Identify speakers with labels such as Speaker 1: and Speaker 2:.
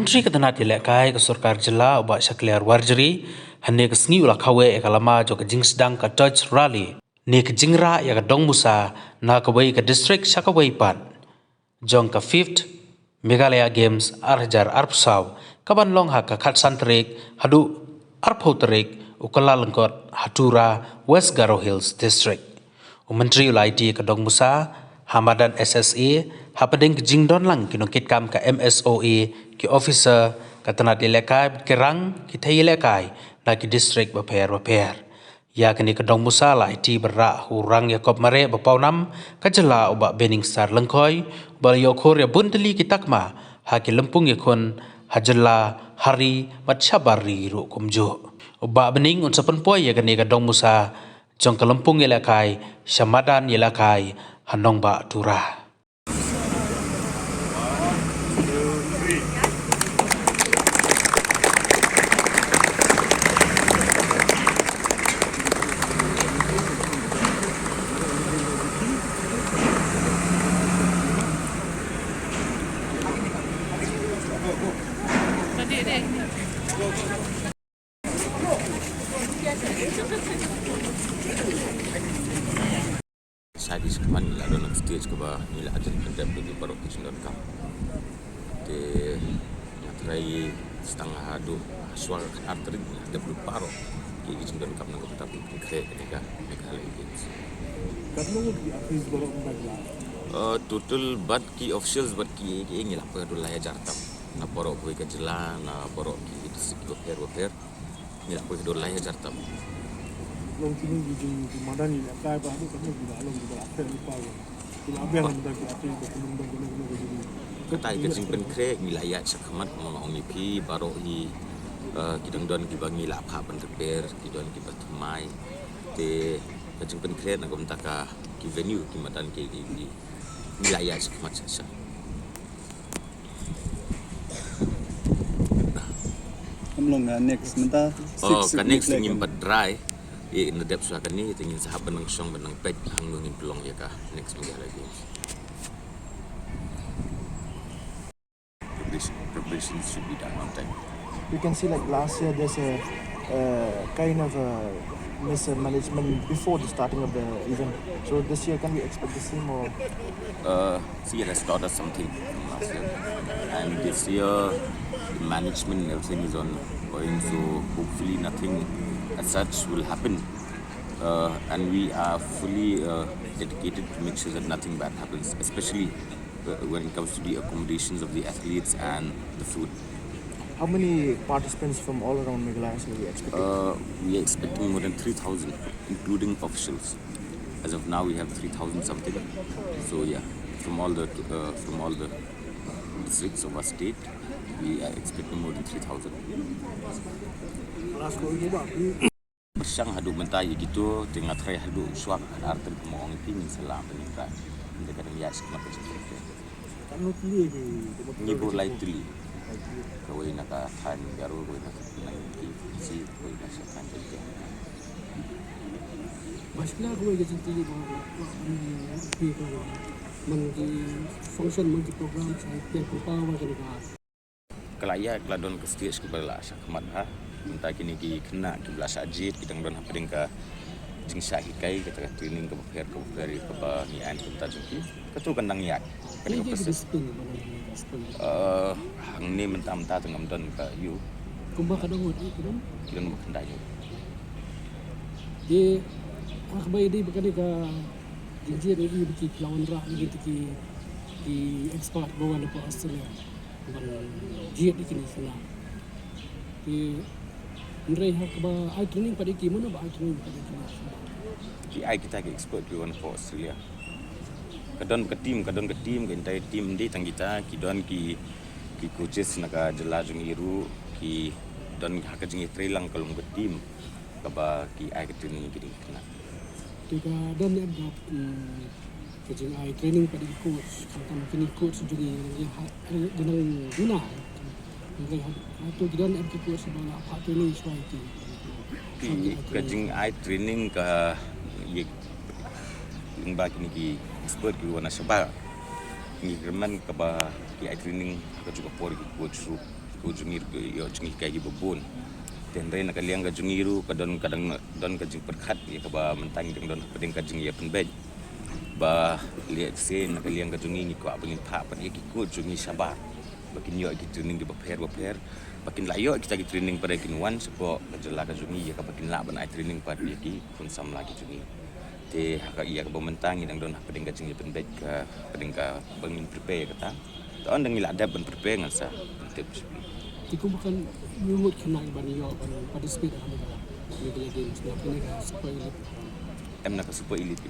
Speaker 1: Menteri Ketenat Ilekai ke Surkar Jela ubak Syakliar Warjeri hanya ke sengi ulah kawe ekalama jo ke jing sedang ke Dodge Rally ni ke jingra ya ke Dong Musa na ke wei ke distrik Syakawai Pan jong ke 5th Meghalaya Games Arhajar Arpsaw kaban long ha ke Khatsan Terik hadu Arpau Terik ukala lengkot Hatura West Garo Hills District. Menteri ulai di ke Dong Musa Hamadan SSA hapadeng ke jingdon lang kinukit kam ke MSOA ki officer Ketenat Ilekai kerang ki thai Ilekai na ki district baper ya kini ke Dong Musa lai ti berak hurang Yakob mare bapau nam kajela ubak bening star lengkoi bal yokhor ya bunteli ki takma ha ki lempung yakon hajela hari matchabari ru kumjo ubak bening unsapen poi ya kini ke Dong Musa jong ke lempung Ilekai Syamadan Ilekai hanong ba turah.
Speaker 2: Saya di sekolah ni lah dalam stage ke bawah ni lah ajar pendek bagi baru kisah kam. Ke matrai setengah hadu suara arteri ada berparuh ke kisah kam nak kita pikir mereka lagi.
Speaker 3: Kadang di akhir baru membagi.
Speaker 2: Total bad key officials bad key ini lah pada dulu ya jartam. Na baru boleh kejelan, na baru itu sikit repair. Ni lah pada dulu ya jartam.
Speaker 3: Long kini di mana ni lah kaya baharu kami di dalam di dalam akhir lupa ya. Di apa yang kita akhir itu gunung.
Speaker 2: Ketai kecing penkrek wilayah sakamat mengong ipi baru hi kidang don kibangi lapha penrepair kidon kibat mai te kecing penkrek nak gomtaka ki venue ki madan ki wilayah sakamat sasa.
Speaker 4: Amlong next mentah.
Speaker 2: Kan next ngimpat dry. In the depths akan ni tingin sahabat benang song benang pek hanggungin pelong ya kah next Meghalaya Games. Preparations should be done on time.
Speaker 5: You can see like last year there's a kind of a mismanagement before the starting of the event. So this year can we expect the same or?
Speaker 2: See, has taught us something from last year, and this year the management and everything is on going. So hopefully nothing as such will happen, and we are fully dedicated to make sure that nothing bad happens, especially when it comes to the accommodations of the athletes and the food.
Speaker 5: How many participants from all around Meghalaya are we expecting?
Speaker 2: We are expecting more than 3,000, including officials. As of now, we have 3,000 something. So yeah, from all the districts of our state, we are expecting more than 3,000. Siang hadu mentai gitu tengah try hadu suak arten pemong ping selam penika dekat ya semak seperti ni boleh tuli kau nak kan baru kau nak si kau nak sekan jadi
Speaker 3: Masih aku lagi jadi mengki function mengki program saya pertama kali
Speaker 2: kelaya keladon ke stage kebelah sakmat ha entah kini ki kena ki belas ajit kita ngron apa dengka jing sahikai kita training ke per ni an kita jadi ketu kandang yak kena proses hang ni mentam-ta tengam don ka you
Speaker 3: kumba kadang wad ikram
Speaker 2: kita nak kendayu
Speaker 3: di akhbai di bekali ka jinjir ini biki lawan rak ni ki expert bawa depa Australia jiat di kini sana di Nrei hak ba ai training pada ki mana ba ai training pada
Speaker 2: ki ai kita ke expert di one for Australia kadon ke team ke entire team di tang kita ki don ki coaches nak jelas iru ki don hak jeng trailang kalau ke team ka ba ki ai ke training ki kena
Speaker 3: tiga dan ada kejeng ai training pada coach kan kini coach juga dengan guna atau kita nak kita sebab apa training suai
Speaker 2: kejeng ai training ke ye lingba kini ki expert ki wana sebab ni german ke ba ki ai training ke juga por ki coach ru ku jungir yo jungir kai gi bubun ten re nak liang ka jungiru kadon kadang don ka jing perkhat ya ka ba mentang ding don peding ka jing ya penbej ba liat sen nak liang ka jungi ni ko abengin pha pan ki ku jungi sabar bakin yo ki training di baper bakin layo kita ki training pada kin wan sepo kajela ka jungi ya ka bakin la ban ai training pada ki kun sam lagi jungi te haka iya ka mentang dang don peding ka jing ya penbej ka peding ka bengin prepare kata on dang ila ada ban prepare ngasa tips
Speaker 3: Tiku bukan nyumut kena bani yo ban participate dalam Games na kini ka super elite.
Speaker 2: em nak super elite